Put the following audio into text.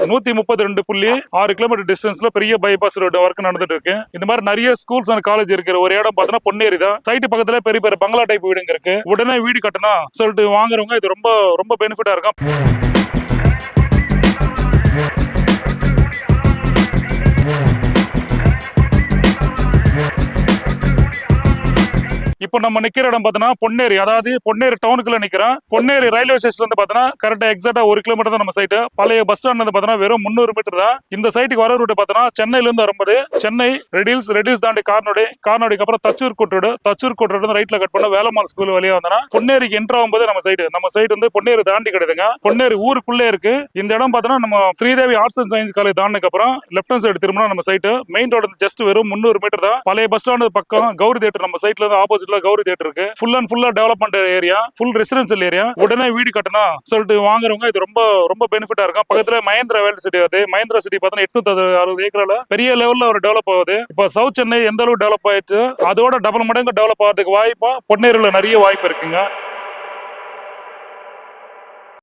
132.6 kilometre டிஸ்டன்ஸ்ல பெரிய bypass road work நடந்துட்டு இருக்கு. இந்த மாதிரி நிறைய ஸ்கூல்ஸ் அண்ட் காலேஜ் இருக்கிற ஒரு இடம் பார்த்தீங்கன்னா பொன்னேரி தான். சைட் பக்கத்துல பெரிய பெரிய பங்களா டைப் வீடுங்க இருக்கு. உடனே வீடு கட்டணும் சொல்லிட்டு வாங்குறவங்க இது ரொம்ப ரொம்ப பெனிஃபிட்டா இருக்கும். இப்போ நம்ம நிக்கிற இடம் பார்த்தோன்னா பொன்னேரி, அதாவது பொன்னேரி டவுனுக்குள்ள நிக்கிறோம். பொன்னேரி ரயில்வே ஸ்டேஷன் வந்து பார்த்தோன்னா கரெக்டா எக்ஸாக்டா 1 கிலோமீட்டர் தான் நம்ம சைட். பழைய பஸ் ஸ்டாண்ட் வந்து பார்த்தோன்னா வெறும் 300 மீட்டர் தான். இந்த சைட்டுக்கு வர ரூட் பார்த்தோன்னா சென்னையில இருந்து வரும்போது சென்னை ரெடில்ஸ் தாண்டி கார்னோடிக்கு அப்புறம் தச்சூர் கோட்டோடு ரைட்ல கட் பண்ண வேலம்மாள் ஸ்கூல் வழியா வந்தோம்னா பொன்னேரிக்கு என்ட்ரு ஆகும்போது நம்ம சைட் வந்து பொன்னேரி தாண்டி கிடையாதுங்க. பொன்னேரி ஊருக்குள்ளே இருக்கு. இந்த இடம் பார்த்தோன்னா நம்ம Sridevi arts and science college தாண்டினதுக்கு அப்புறம் லெஃப்ட் ஹேண்ட் சைடு திரும்பினா நம்ம சைட். மெயின் ரோடு ஜஸ்ட் வெறும் 300 மீட்டர் தான். பழைய பஸ் ஸ்டாண்ட் பக்கம் கௌரி தியேட்டர் நம்ம சைட்ல இருந்து ஆப்போசிட்ல கௌரி தியேட்டர் இருக்கு. ஃபுல் அண்ட் ஃபுல்லா development area, full residential area. உடனே வீடு கட்டணும் சொல்லிட்டு வாங்குறவங்க இது ரொம்ப ரொம்ப பெனிஃபிட்டா இருக்கும். பக்கத்துல மஹேந்திரா வேர்ல்ட் சிட்டி வருது. மஹேந்திரா சிட்டி பார்த்தா 860 ஏக்கர்ல பெரிய லெவல்ல ஒரு டெவலப் ஆகுது. இப்ப சவுத் சென்னை எந்த அளவுக்கு டெவலப் ஆயிடுச்சு அதோட டபுள் மடங்கு டெவலப் ஆகிறதுக்கு வாய்ப்பா பொன்னேரியில நிறைய வாய்ப்பு இருக்குங்க.